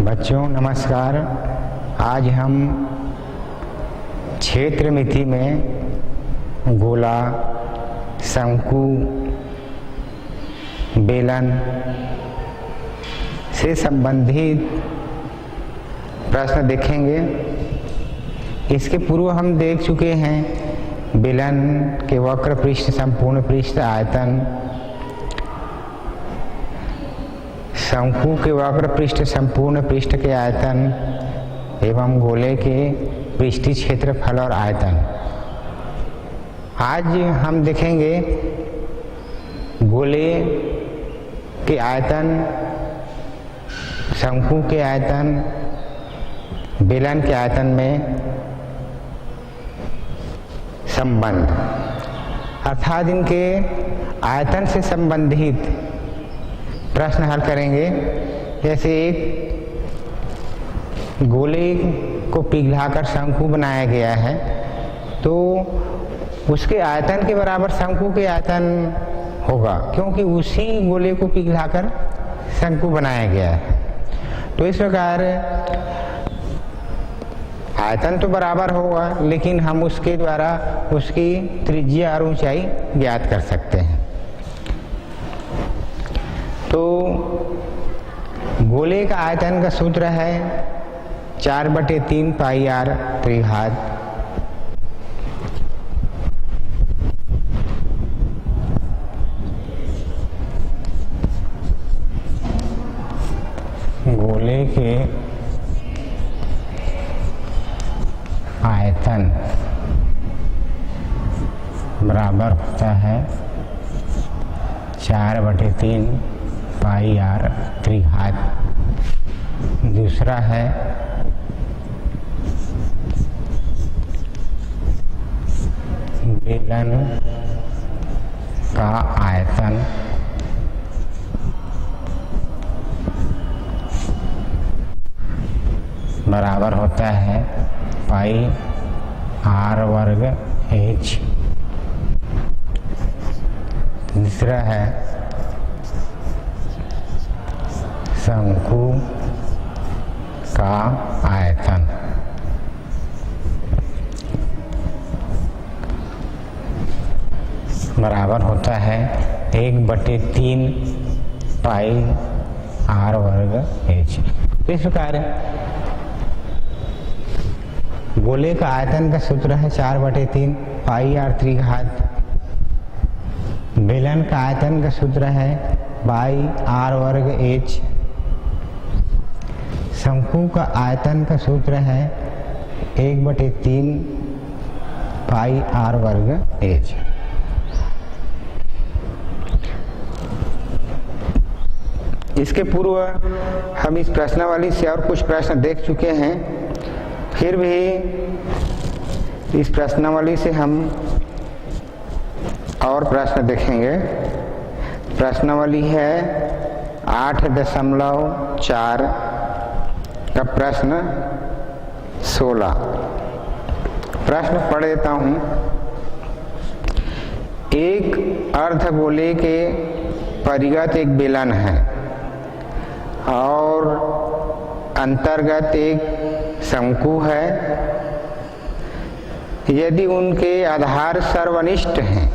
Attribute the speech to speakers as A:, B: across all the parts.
A: बच्चों नमस्कार। आज हम क्षेत्र मिति में गोला, शंकु, बेलन से संबंधित प्रश्न देखेंगे। इसके पूर्व हम देख चुके हैं बेलन के वक्र पृष्ठ, संपूर्ण पृष्ठ, आयतन, शंकु के वक्र पृष्ठ, संपूर्ण पृष्ठ के आयतन एवं गोले के पृष्ठीय क्षेत्रफल और आयतन। आज हम देखेंगे गोले के आयतन, शंकु के आयतन, बेलन के आयतन में संबंध, अर्थात इनके आयतन से संबंधित प्रश्न हल करेंगे। जैसे एक गोले को पिघलाकर शंकु बनाया गया है, तो उसके आयतन के बराबर शंकु के आयतन होगा, क्योंकि उसी गोले को पिघलाकर शंकु बनाया गया है। तो इस प्रकार आयतन तो बराबर होगा, लेकिन हम उसके द्वारा उसकी त्रिज्या और ऊंचाई ज्ञात कर सकते हैं। तो गोले का आयतन का सूत्र है 4/3 पाई r त्रिघात गोले के आयतन बराबर होता है 4/3 पाई r त्रिघात। दूसरा है बेलन का आयतन बराबर होता है पाई r वर्ग h। तीसरा है शंकु का आयतन बराबर होता है 1/3 पाई r वर्ग h। इस प्रकार गोले का आयतन का सूत्र है 4/3 पाई r त्रिघात। बेलन का आयतन का सूत्र है पाई r वर्ग h। शंकु का आयतन का सूत्र है 1/3 पाई r वर्ग h। इसके पूर्व हम इस प्रश्नावली से और कुछ प्रश्न देख चुके हैं, फिर भी इस प्रश्नावली से हम और प्रश्न देखेंगे। प्रश्नावली है 8.4 का प्रश्न 16। प्रश्न पढ़ देता हूं। एक अर्धगोले के परिगत एक बेलन है और अंतर्गत एक शंकु है। यदि उनके आधार सर्वनिष्ठ हैं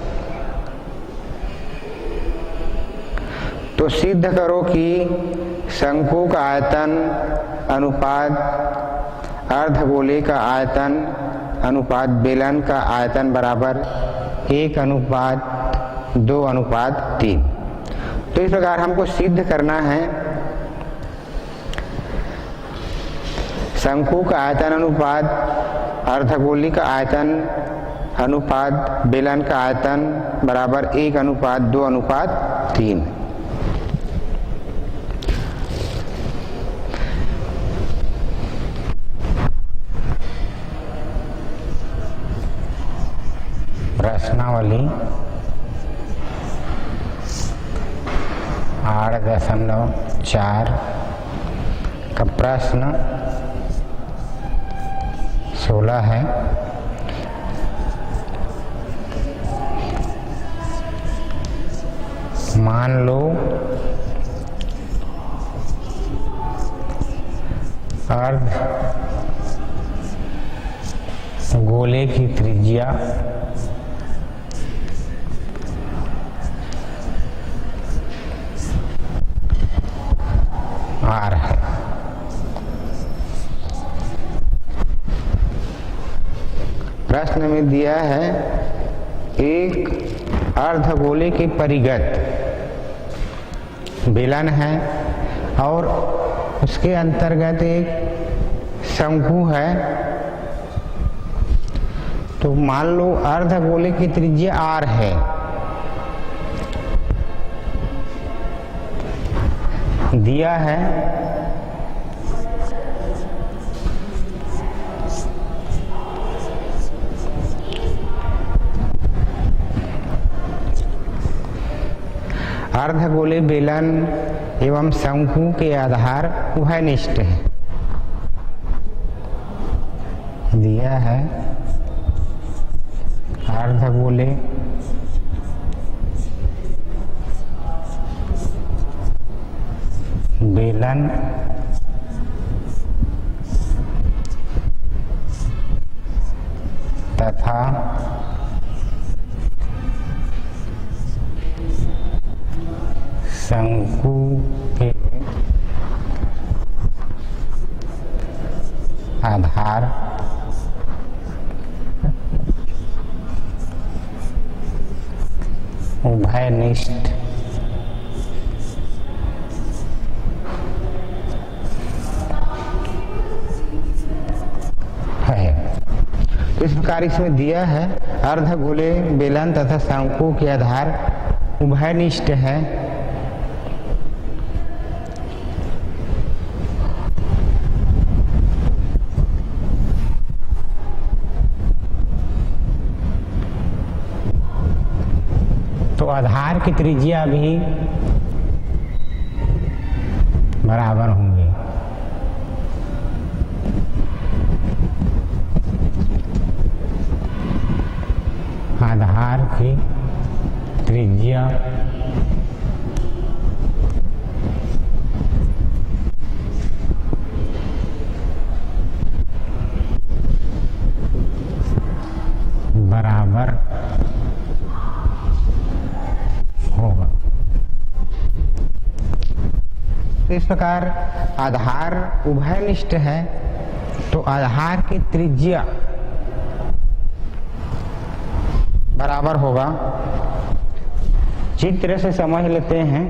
A: तो सिद्ध करो कि शंकु का आयतन अनुपात अर्धगोले का आयतन अनुपात बेलन का आयतन बराबर 1:2:3। तो इस प्रकार हमको सिद्ध करना है शंकु का आयतन अनुपात अर्धगोले का आयतन अनुपात बेलन का आयतन बराबर 1:2:3। प्रश्नावली 8.4 का प्रश्न 16 है। मान लो अर्ध गोले की त्रिज्या r है। प्रश्न में दिया है एक अर्धगोले के परिगत बेलन है और उसके अंतर्गत एक शंकु है। तो मान लो अर्धगोले की त्रिज्या r है, दिया है अर्धगोले बेलन एवं शंकु के आधार उभयनिष्ठ है। दिया है अर्धगोले बेलन तथा शंकु के आधार उभयनिष्ठ है। तो इस प्रकार इसमें दिया है अर्धगोले बेलन तथा शंकु के आधार उभयनिष्ठ है। तो आधार की त्रिज्या भी बराबर होंगे। आधार की त्रिज्या बराबर होगा। तो इस प्रकार आधार उभयनिष्ठ है तो आधार की त्रिज्या बराबर होगा। चित्र से समझ लेते हैं।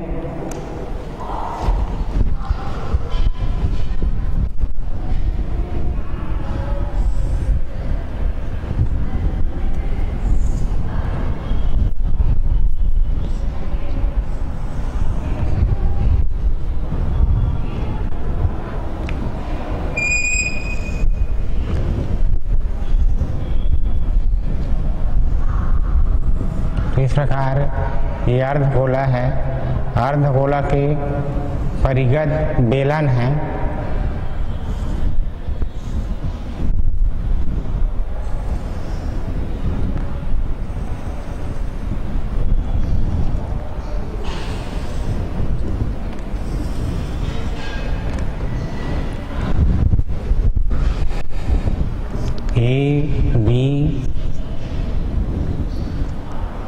A: इस प्रकार ये अर्धगोला है, अर्धगोला के परिगत बेलन है। ए बी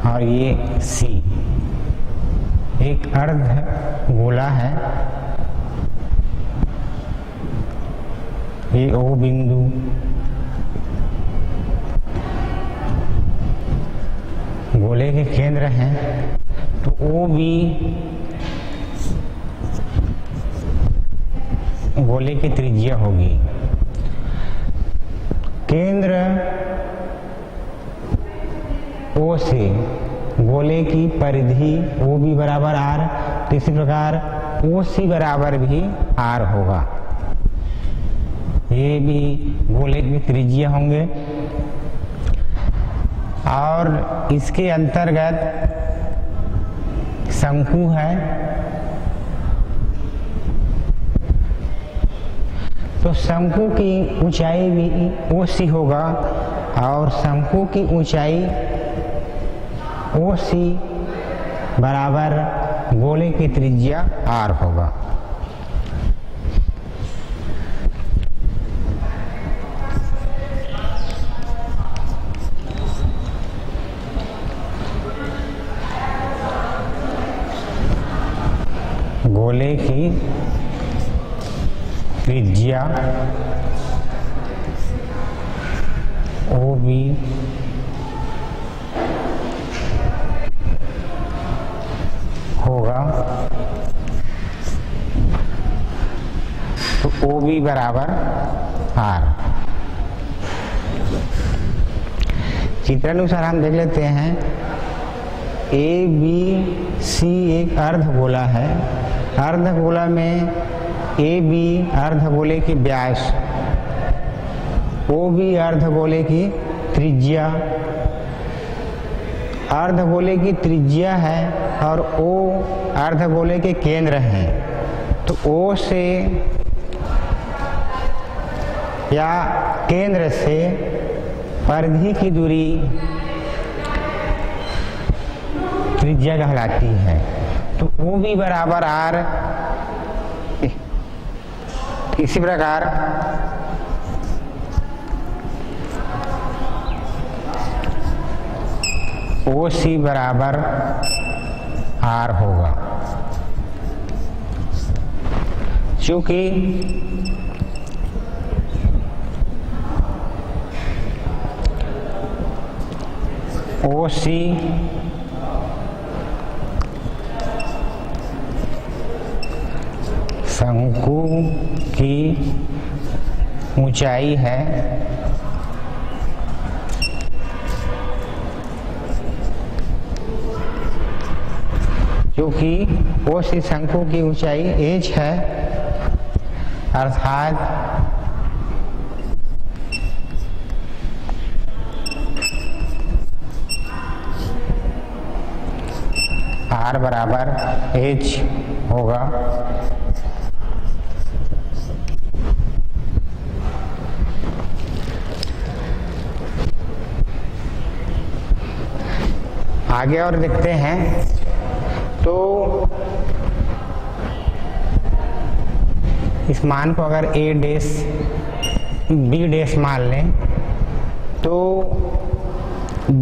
A: और ये सी एक अर्ध गोला है। ये ओ बिंदु गोले के केंद्र हैं। तो ओ बी गोले की त्रिज्या होगी। केंद्र ओ से गोले की परिधि ओ बी बराबर आर। तो इसी प्रकार ओ सी बराबर भी आर होगा। ये भी गोले की त्रिज्या होंगे और इसके अंतर्गत शंकु है। तो शंकु की ऊंचाई भी ओ सी होगा और शंकु की ऊंचाई ओ सी बराबर गोले की त्रिज्या आर होगा। गोले की त्रिज्या OB होगा तो OB बराबर R। चित्रानुसार हम देख लेते हैं ABC एक अर्धगोला है। अर्धगोला में AB अर्धगोले की व्यास, OB अर्धगोले की त्रिज्या, अर्धगोले की त्रिज्या है और O अर्धगोले के केंद्र हैं। तो O से या केंद्र से परिधि की दूरी त्रिज्या कहलाती है। तो OB बराबर R। इसी प्रकार OC बराबर R होगा। क्योंकि OC शंकु की ऊंचाई है क्योंकि OC शंकु की ऊंचाई h है, अर्थात R बराबर h होगा। आगे और देखते हैं तो इस मान को अगर A डैश B डैश मान लें तो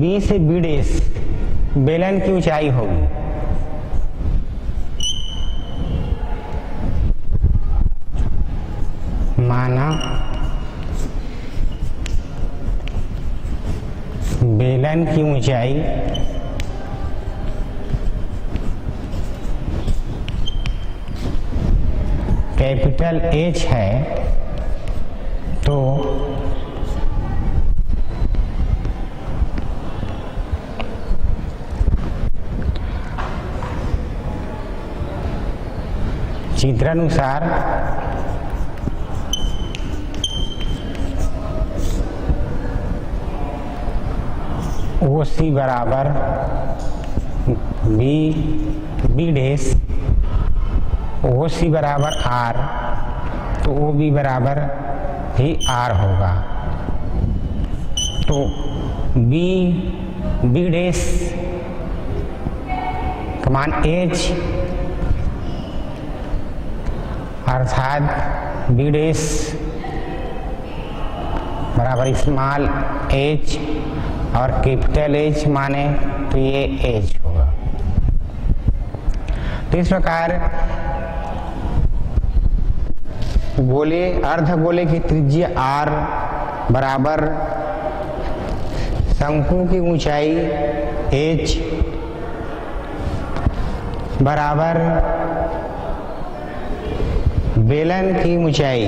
A: B से B डैश बेलन की ऊंचाई होगी। माना बेलन की ऊंचाई कैपिटल H है तो चित्रानुसार OC बराबर B डैश, OC बराबर R, तो OB बराबर ही R होगा। तो B डैश का मान H, अर्थात B डैश बराबर स्मॉल h और कैपिटल H माने तो ये H होगा। तो इस प्रकार गोले अर्धगोले की त्रिज्या R बराबर शंकु की ऊंचाई H बराबर बेलन की ऊंचाई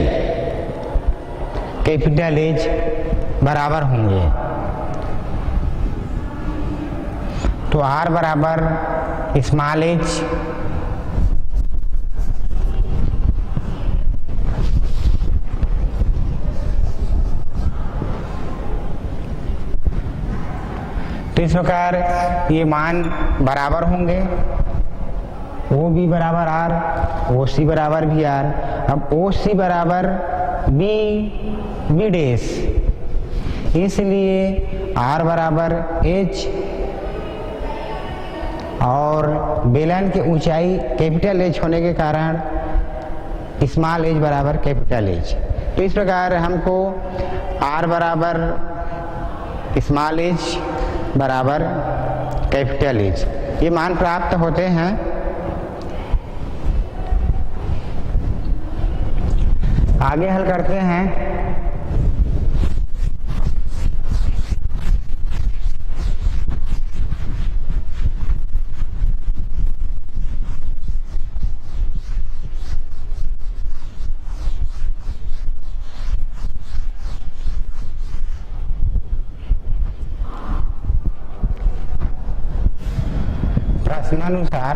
A: कैपिटल H बराबर होंगे। तो R बराबर स्मॉल h तो इस प्रकार ये मान बराबर होंगे। OB बराबर R, OC बराबर भी R। अब OC बराबर B डैश, इसलिए R बराबर H और बेलन की ऊंचाई कैपिटल H होने के कारण स्मॉल h बराबर कैपिटल H। तो इस प्रकार हमको R बराबर स्मॉल h बराबर कैपिटल H ये मान प्राप्त होते हैं। आगे हल करते हैं। प्रश्नानुसार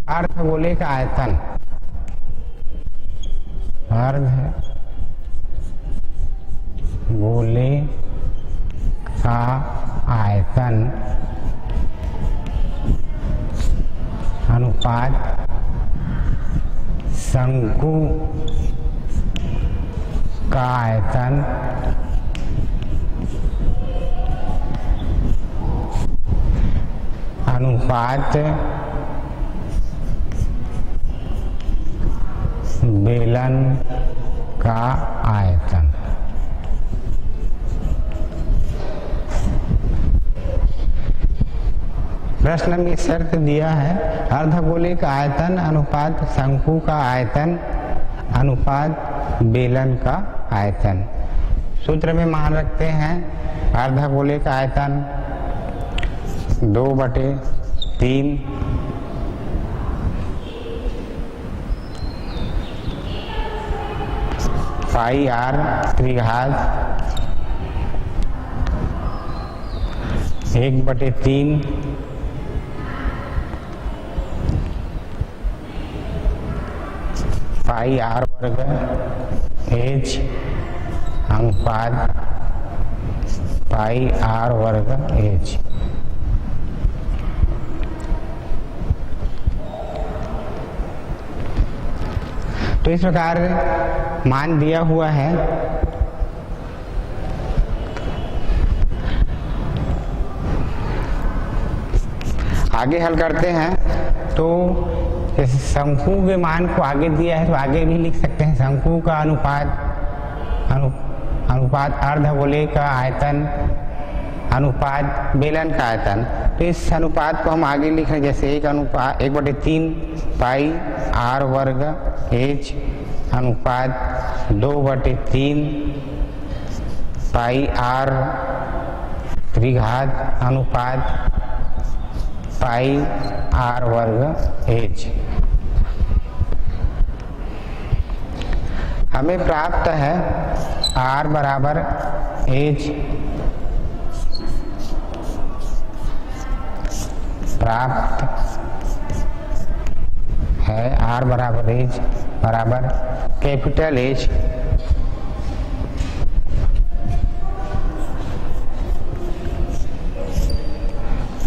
A: अर्धगोले का आयतन, अर्धगोले का आयतन अनुपात शंकु का आयतन अनुपात बेलन का आयतन। प्रश्न में शर्त दिया है अर्धगोले का आयतन अनुपात शंकु का आयतन अनुपात बेलन का आयतन। सूत्र में मान रखते हैं अर्धगोले का आयतन 2/3 पाई r त्रिघात 1/3 पाई r वर्ग h अनुपात पाई r वर्ग h। तो इस प्रकार मान दिया हुआ है। आगे हल करते हैं तो शंकु के मान को आगे दिया है तो आगे भी लिख सकते हैं शंकु का अनुपात अर्धगोले का आयतन अनुपात बेलन का आयतन। तो इस अनुपात को हम आगे लिख रहे हैं जैसे 1/3 पाई r वर्ग h अनुपात 2/3 पाई r त्रिघात अनुपात पाई r वर्ग h। हमें प्राप्त है r बराबर h प्राप्त है r बराबर h बराबर कैपिटल H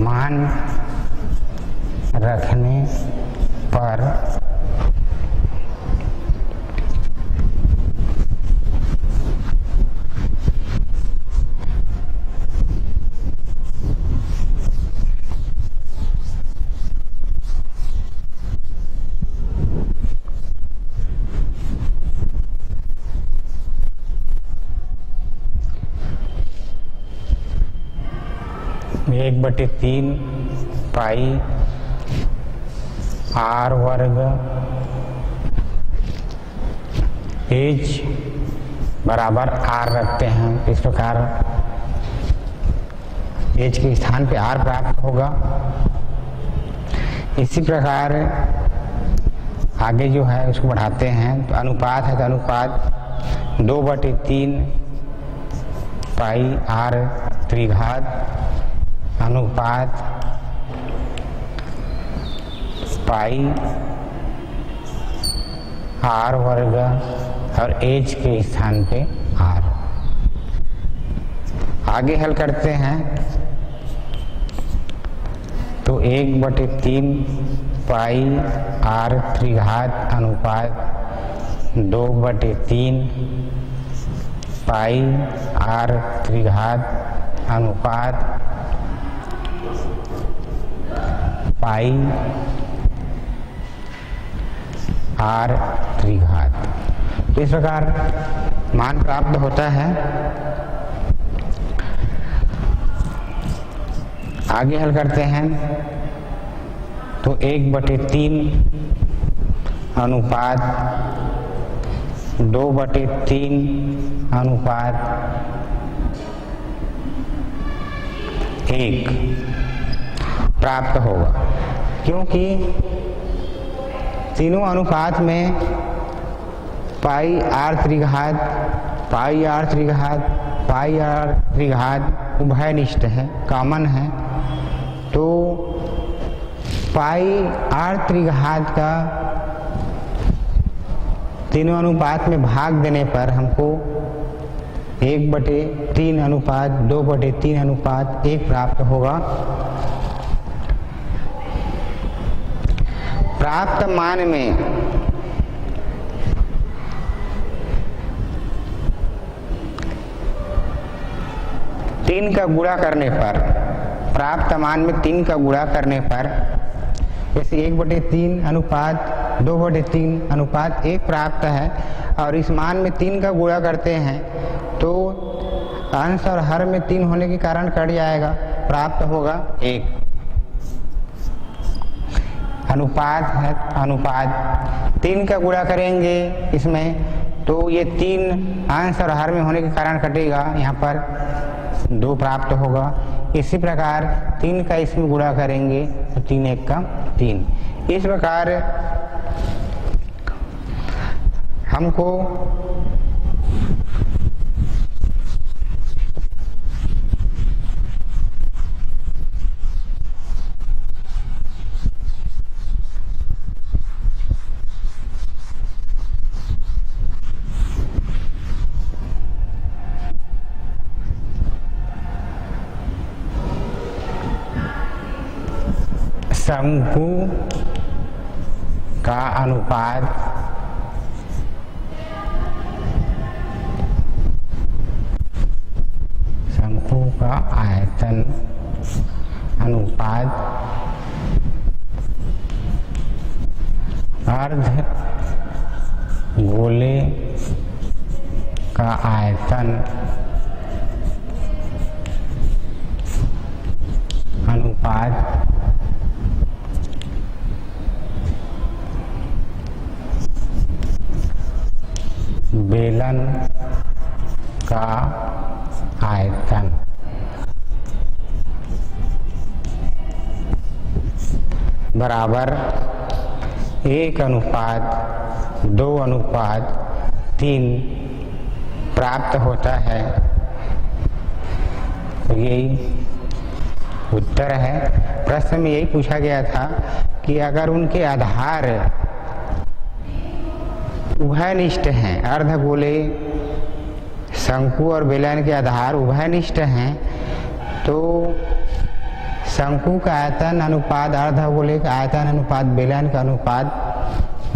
A: मान रखने पर एक बटे 3 पाई r वर्ग h बराबर r रखते हैं। इस प्रकार h के स्थान पे r प्राप्त होगा। इसी प्रकार आगे जो है उसको बढ़ाते हैं तो अनुपात है तो अनुपात 2/3 पाई r त्रिघात अनुपात पाई r वर्ग और h के स्थान पे r। आगे हल करते हैं तो 1/3 पाई r त्रिघात अनुपात 2/3 पाई r त्रिघात अनुपात पाई r त्रिघात। तो इस प्रकार मान प्राप्त होता है। आगे हल करते हैं तो 1/3 अनुपात 2/3 अनुपात 1 प्राप्त होगा, क्योंकि तीनों अनुपात में पाई r त्रिघात उभयनिष्ठ है, कॉमन है। तो पाई r त्रिघात का तीनों अनुपात में भाग देने पर हमको 1/3 अनुपात 2/3 अनुपात 1 प्राप्त होगा। प्राप्त मान में तीन का गुणा करने पर, प्राप्त मान में 3 का गुणा करने पर, जैसे 1/3 अनुपात 2/3 अनुपात 1 प्राप्त है और इस मान में 3 का गुणा करते हैं तो अंश और हर में 3 होने के कारण कट जाएगा, प्राप्त होगा 1। अनुपात है, अनुपात 3 का गुणा करेंगे इसमें तो ये 3 अंश और हर में होने के कारण कटेगा, यहाँ पर 2 प्राप्त होगा। इसी प्रकार 3 का इसमें गुणा करेंगे तो 3 1 का 3। इस प्रकार हमको शंकु का अनुपात शंकु का आयतन अनुपात अर्ध गोले का आयतन अनुपात बेलन का आयतन बराबर 1:2:3 प्राप्त होता है। तो यही उत्तर है। प्रश्न में यही पूछा गया था कि अगर उनके आधार उभयनिष्ठ हैं, अर्धगोले शंकु और बेलन के आधार उभयनिष्ठ हैं, तो शंकु का आयतन अनुपात अर्धगोले का आयतन अनुपात बेलन का अनुपात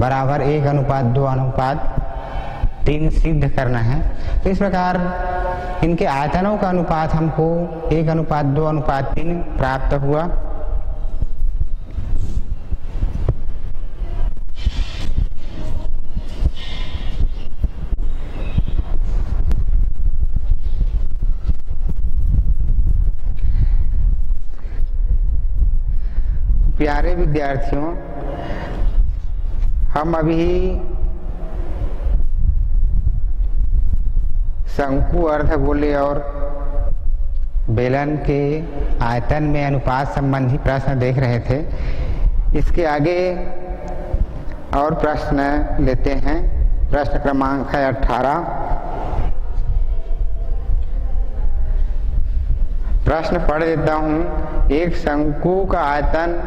A: बराबर 1:2:3 सिद्ध करना है। तो इस प्रकार इनके आयतनों का अनुपात हमको 1:2:3 प्राप्त हुआ। प्यारे विद्यार्थियों, हम अभी शंकु अर्धगोले और बेलन के आयतन में अनुपात संबंधी प्रश्न देख रहे थे। इसके आगे और प्रश्न लेते हैं। प्रश्न क्रमांक है 18। प्रश्न पढ़ देता हूँ। एक शंकु का आयतन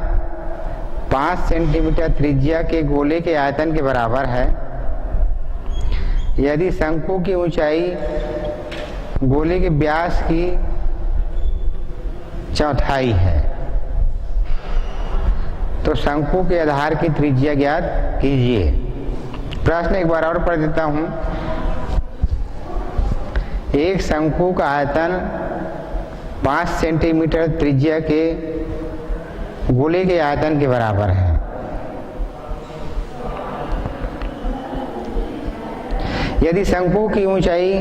A: 5 सेंटीमीटर त्रिज्या के गोले के आयतन के बराबर है। यदि शंकु की ऊंचाई गोले के व्यास की चौथाई है तो शंकु के आधार की त्रिज्या ज्ञात कीजिए। प्रश्न एक बार और पढ़ देता हूँ। एक शंकु का आयतन 5 सेंटीमीटर त्रिज्या के गोले के आयतन के बराबर है। यदि शंकु की ऊंचाई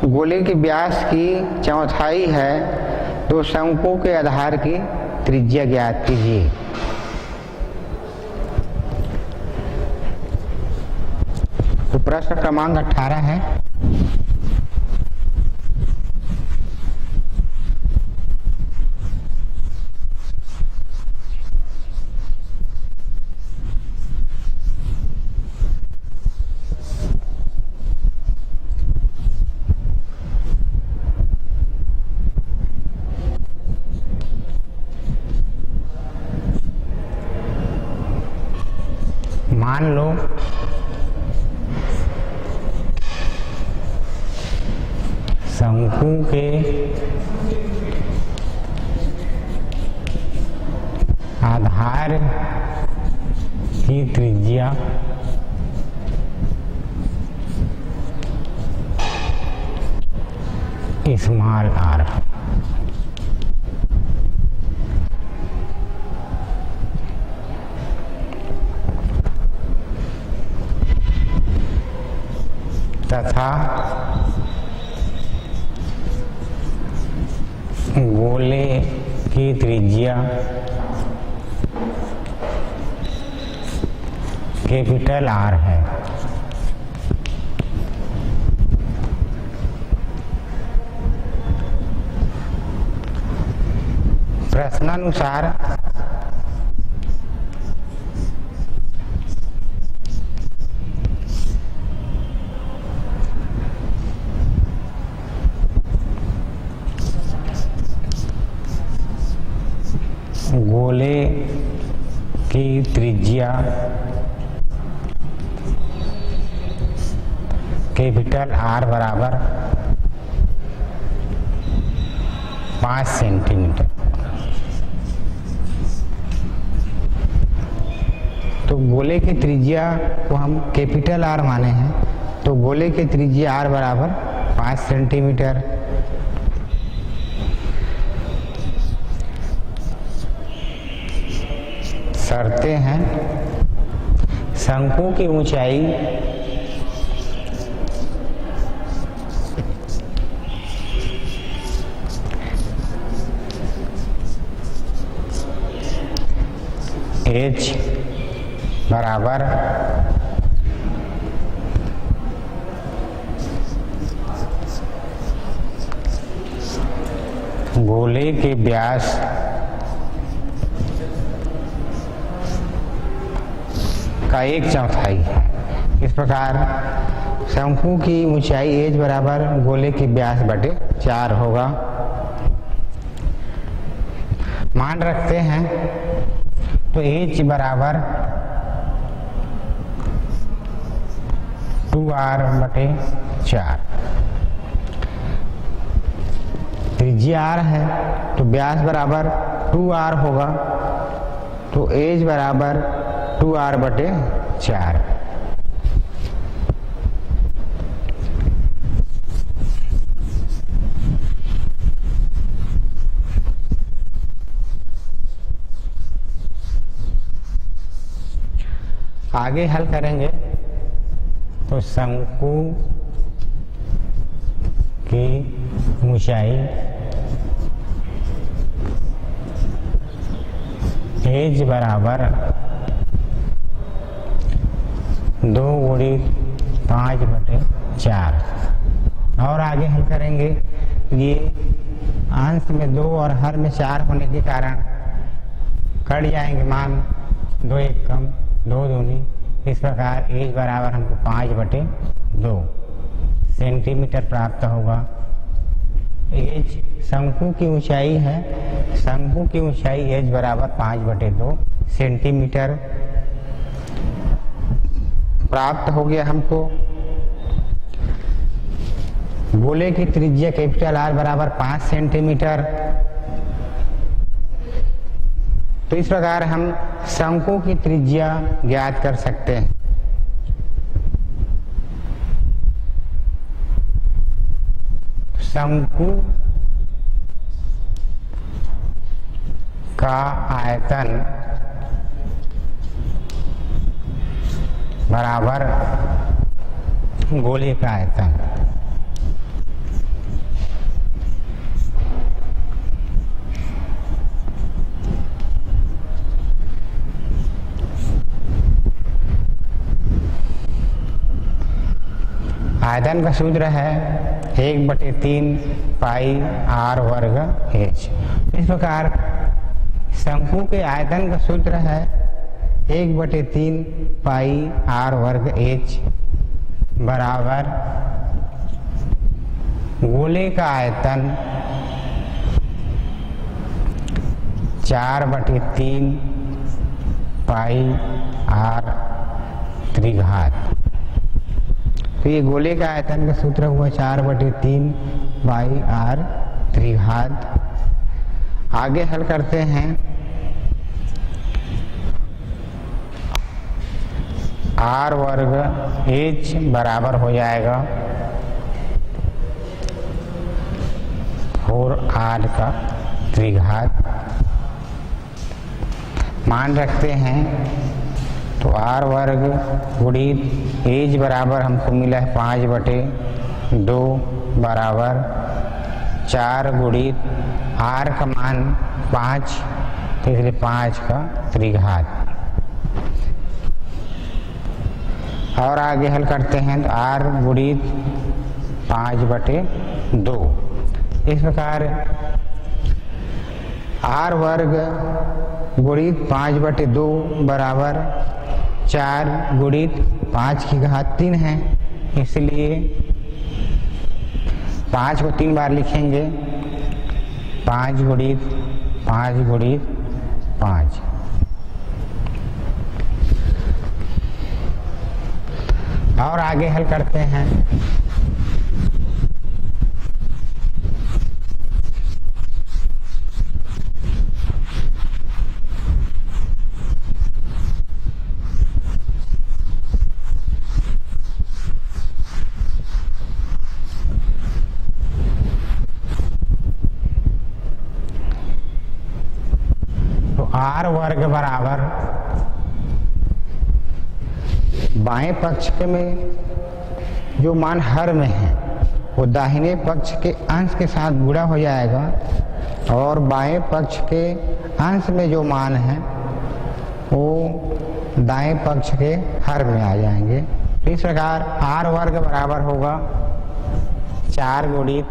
A: गोले के व्यास की चौथाई है तो शंकु के आधार की त्रिज्या ज्ञात कीजिए। तो प्रश्न क्रमांक 18 है, मान लो शंकु के आधार की त्रिज्या स्मॉल आर है। तथा गोले की त्रिज्या कैपिटल आर है। प्रश्नानुसार गोले की त्रिज्या कैपिटल आर बराबर 5 सेंटीमीटर। तो गोले की त्रिज्या को हम कैपिटल आर माने हैं, तो गोले की त्रिज्या आर बराबर 5 सेंटीमीटर। शर्तें हैं, शंकु की ऊंचाई h बराबर गोले के व्यास का 1/4 है। इस प्रकार शंकु की ऊंचाई h बराबर गोले के व्यास बटे 4 होगा। मान रखते हैं तो h बराबर 2r बटे 4। त्रिज्या r है तो व्यास बराबर 2r होगा, तो h बराबर 2r बटे 4। आगे हल करेंगे तो शंकु की ऊंचाई h बराबर 2 × 5 बटे 4। और आगे हल करेंगे, ये अंश में 2 और हर में 4 होने के कारण कट जाएंगे मान, 2 1 कम 2 दूनी। इस प्रकार h बराबर हमको 5 बटे 2 सेंटीमीटर प्राप्त होगा। h शंकु की ऊंचाई है, शंकु की ऊंचाई h बराबर 5 बटे 2 सेंटीमीटर प्राप्त हो गया हमको। गोले की त्रिज्या कैपिटल आर बराबर 5 सेंटीमीटर। तो इस प्रकार हम शंकु की त्रिज्या ज्ञात कर सकते हैं। शंकु का का आयतन बराबर गोले का आयतन। आयतन का सूत्र है 1/3 पाई r वर्ग h। इस प्रकार शंकु के आयतन का सूत्र है 1/3 पाई r वर्ग h बराबर गोले का आयतन 4/3 पाई r त्रिघात। तो ये गोले का आयतन का सूत्र हुआ 4/3 पाई r त्रिघात। आगे हल करते हैं। r वर्ग h बराबर हो जाएगा 4r का त्रिघात। मान रखते हैं तो r वर्ग गुणित h बराबर हमको मिला है 5/2 बराबर 4 गुणित r का मान 5, तो इसलिए 5 का त्रिघात। और आगे हल करते हैं तो r गुणित 5/2। इस प्रकार r वर्ग गुणित 5/2 बराबर 4 गुणित 5 की घात 3 है, इसलिए 5 को 3 बार लिखेंगे। 5 गुणित 5 गुणित 5। और आगे हल करते हैं। r वर्ग बराबर बाएं पक्ष के में जो मान हर में है वो दाहिने पक्ष के अंश के साथ गुणा हो जाएगा और बाएं पक्ष के अंश में जो मान है वो दाएं पक्ष के हर में आ जाएंगे। तो इस प्रकार r वर्ग बराबर होगा 4 गुणित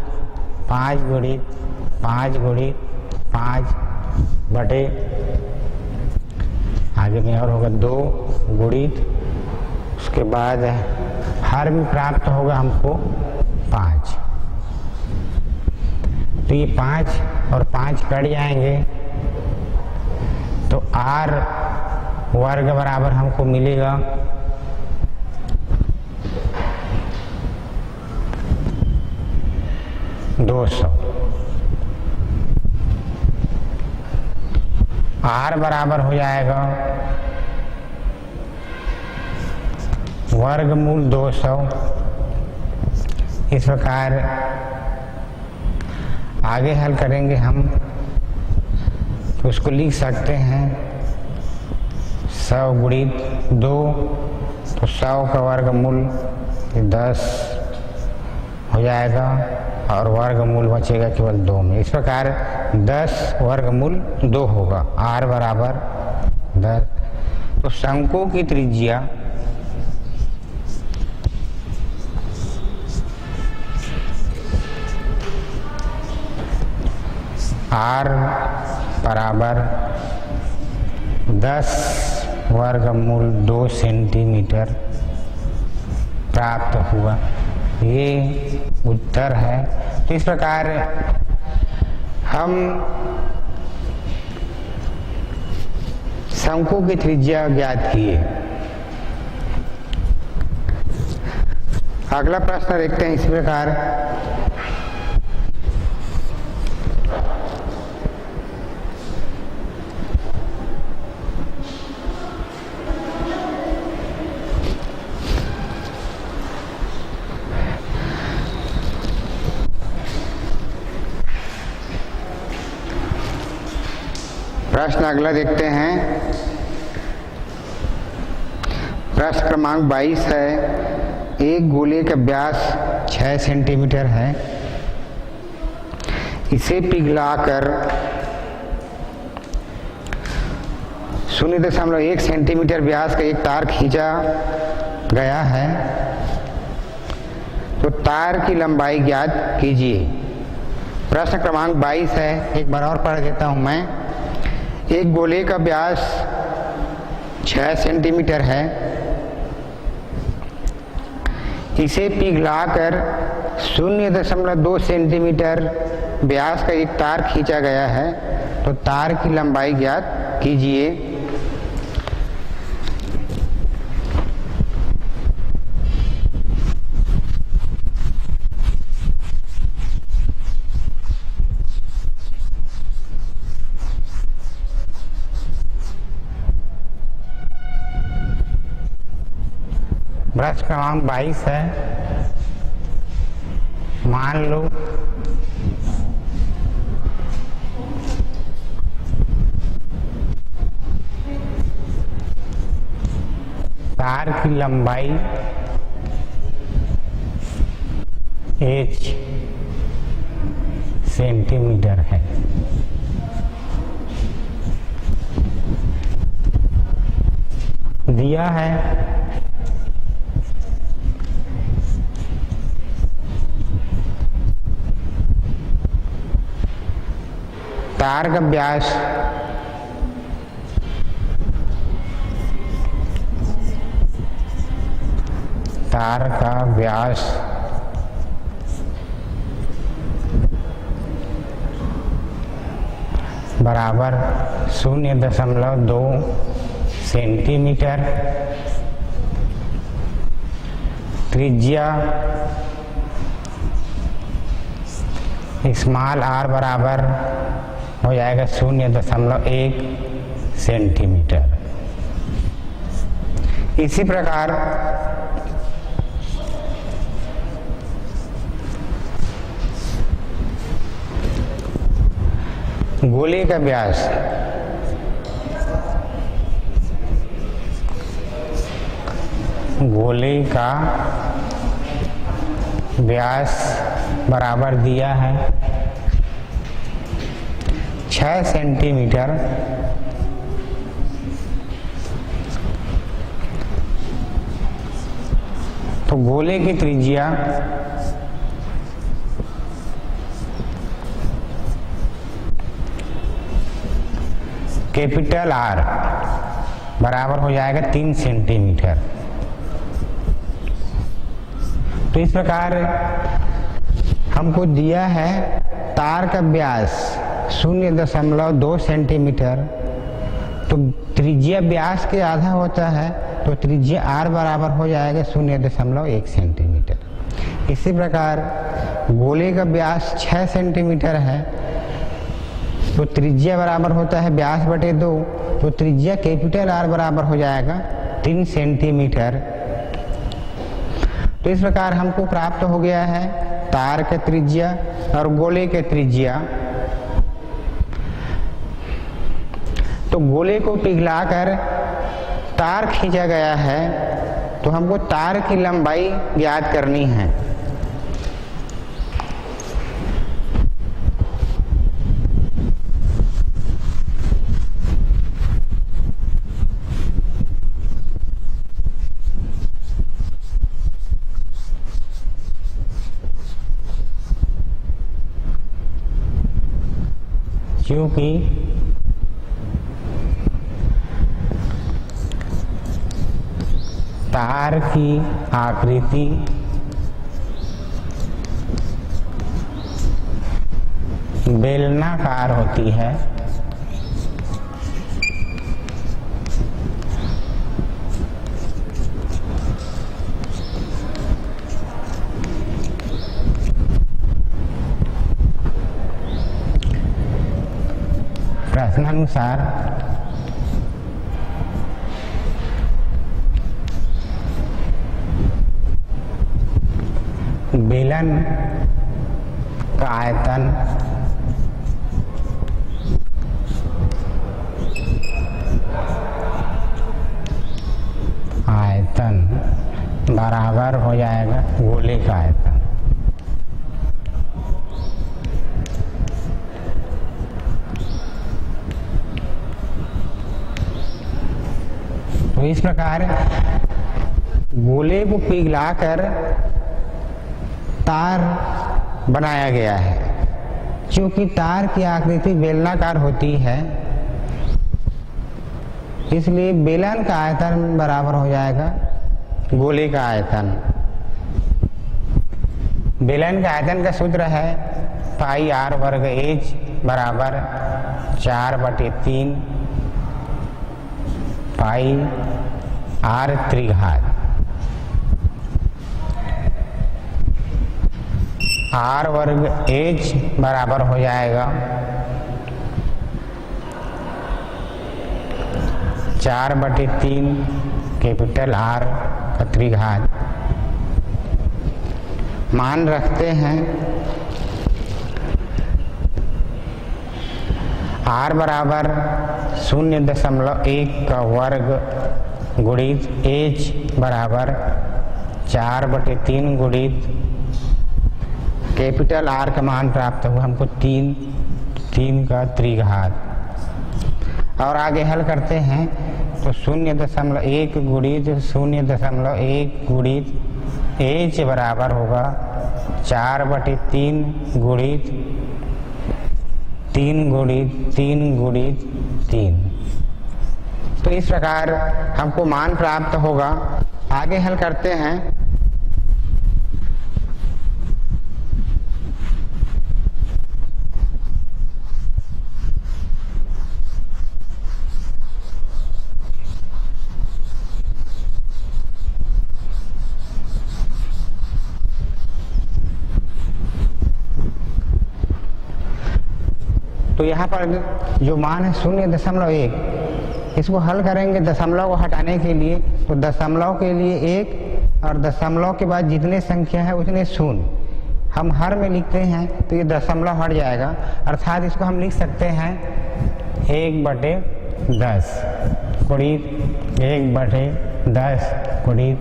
A: 5 गुणित 5 गुणित 5 बटे आगे में और होगा 2 गुणित, उसके बाद हर में प्राप्त होगा हमको 5। तो ये 5 और 5 कट जाएंगे तो r वर्ग बराबर हमको मिलेगा 200। r बराबर हो जाएगा वर्गमूल 200। इस प्रकार आगे हल करेंगे हम तो उसको लिख सकते हैं 100 गुणित 2, तो 100 का वर्गमूल 10 हो जाएगा और वर्गमूल बचेगा केवल 2 में। इस प्रकार 10 वर्गमूल 2 होगा, r बराबर 10। तो शंकु की त्रिज्या r बराबर 10 वर्गमूल 2 सेंटीमीटर प्राप्त हुआ। ये उत्तर है। तो इस प्रकार हम शंकु की त्रिज्या ज्ञात किए। अगला प्रश्न देखते हैं इस प्रकार। प्रश्न अगला देखते हैं। प्रश्न क्रमांक 22 है। एक गोले का व्यास 6 सेंटीमीटर है। इसे पिघलाकर 0.1 सेंटीमीटर व्यास का एक तार खींचा गया है, तो तार की लंबाई ज्ञात कीजिए। प्रश्न क्रमांक 22 है, एक बार और पढ़ देता हूं मैं। एक गोले का व्यास 6 सेंटीमीटर है। इसे पिघलाकर 0.2 सेंटीमीटर व्यास का एक तार खींचा गया है, तो तार की लंबाई ज्ञात कीजिए। प्रश्न क्रमांक 22 है। मान लो तार की लंबाई h सेंटीमीटर है। दिया है तार का व्यास बराबर 0.2 सेंटीमीटर। त्रिज्या स्मॉल r बराबर हो जाएगा 0.1 सेंटीमीटर। इसी प्रकार गोले का व्यास बराबर दिया है 6 सेंटीमीटर। तो गोले की त्रिज्या कैपिटल R बराबर हो जाएगा 3 सेंटीमीटर। तो इस प्रकार हमको दिया है तार का व्यास 0.2 सेंटीमीटर, तो त्रिज्या व्यास के आधा होता है, तो त्रिज्या R बराबर हो जाएगा 0.1 सेंटीमीटर। इसी प्रकार गोले का व्यास 6 सेंटीमीटर है, तो त्रिज्या बराबर होता है व्यास बटे 2, तो त्रिज्या कैपिटल R बराबर हो जाएगा 3 सेंटीमीटर। तो इस प्रकार हमको प्राप्त हो गया है तार का त्रिज्या और गोले के त्रिज्या। तो गोले को पिघलाकर तार खींचा गया है, तो हमको तार की लंबाई ज्ञात करनी है। क्योंकि तार की आकृति बेलनाकार होती है, प्रश्नानुसार बेलन का आयतन बराबर हो जाएगा गोले का आयतन। तो इस प्रकार गोले को पिघलाकर तार बनाया गया है। क्योंकि तार की आकृति बेलनाकार होती है, इसलिए बेलन का आयतन बराबर हो जाएगा गोले का आयतन। बेलन का आयतन का सूत्र है पाई आर वर्ग एच बराबर 4/3 पाई आर त्रिघात। आर वर्ग एच बराबर हो जाएगा 4/3 कैपिटल आर का त्रिघात। मान रखते हैं आर बराबर 0.1 का वर्ग गुणित एच बराबर 4/3 गुणित कैपिटल आर का मान प्राप्त हुआ हमको 3 का त्रिघात। और आगे हल करते हैं तो 0.1 गुणित 0.1 गुणित एच बराबर होगा 4/3 गुणित 3 गुणित 3 गुणित 3। तो इस प्रकार हमको मान प्राप्त होगा। आगे हल करते हैं तो यहाँ पर जो मान है 0.1, इसको हल करेंगे दशमलव को हटाने के लिए। तो दशमलव के लिए 1 और दशमलव के बाद जितने संख्या है उतने शून्य हम हर में लिखते हैं, तो ये दशमलव हट जाएगा। अर्थात इसको हम लिख सकते हैं 1/10 गुणित 1/10 गुणित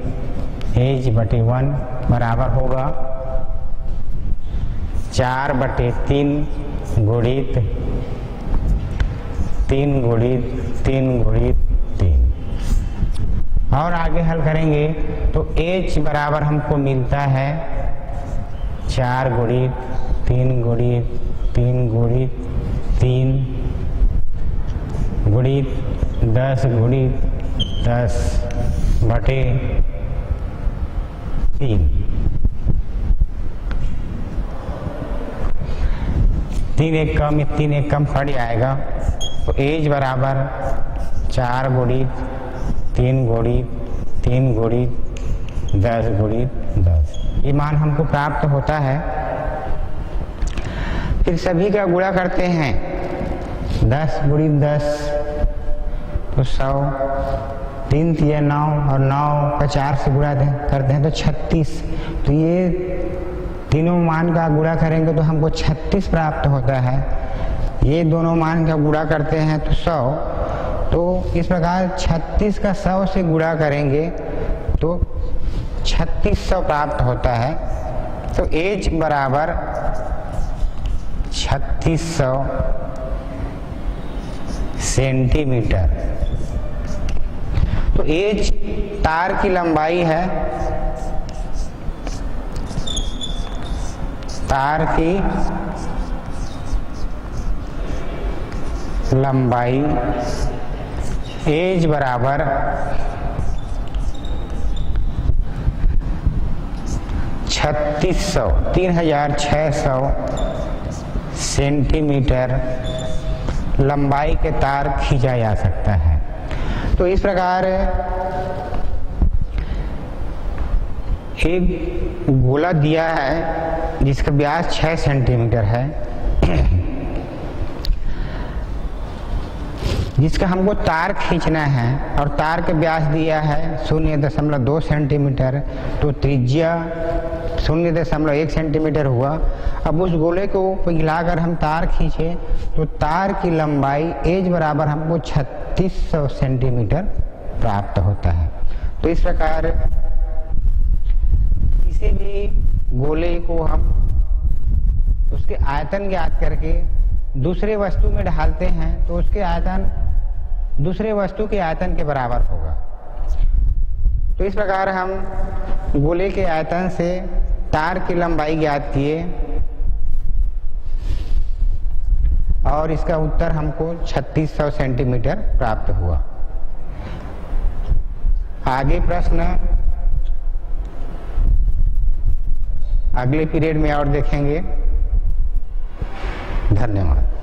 A: h/1 बराबर होगा 4/3 गुणित 3 गुणित 3 गुणित 3। और आगे हल करेंगे तो h बराबर हमको मिलता है 4 गुणित 3 गुणित 3 गुणित 3 गुणित 10 गुणित 10/3। 3 एक कम 3 एक कम हट जाएगा। तो एज बराबर 4 गुणित 3 गुणित 3 गुणित 10 गुणित 10। ये मान हमको प्राप्त होता है। फिर सभी का गुणा करते हैं 10 गुणित 10 तो 100, 3 तिया 9 और 9 का 4 से गुणा करते हैं तो 36। तो ये तीनों मान का गुणा करेंगे तो हमको 36 प्राप्त होता है। ये दोनों मान का गुणा करते हैं तो 100। तो इस प्रकार 36 का 100 से गुणा करेंगे तो 3600 प्राप्त होता है। तो एच बराबर 3600 सेंटीमीटर। तो एच तार की लंबाई है, तार की लंबाई एज बराबर 3600 सेंटीमीटर लंबाई के तार खींचा जा सकता है। तो इस प्रकार एक गोला दिया है जिसका व्यास 6 सेंटीमीटर है, जिसका हमको तार खींचना है और तार के व्यास दिया है 0.2 सेंटीमीटर। तो त्रिज्या 0.1 सेंटीमीटर हुआ। अब उस गोले को पिघलाकर हम तार खींचे तो तार की लंबाई एज बराबर हमको 3600 सेंटीमीटर प्राप्त होता है। तो इस प्रकार किसी भी गोले को हम उसके आयतन ज्ञात करके दूसरे वस्तु में ढालते हैं तो उसके आयतन दूसरे वस्तु के आयतन के बराबर होगा। तो इस प्रकार हम गोले के आयतन से तार की लंबाई ज्ञात किए और इसका उत्तर हमको 3600 सेंटीमीटर प्राप्त हुआ। आगे प्रश्न अगले पीरियड में और देखेंगे। धन्यवाद।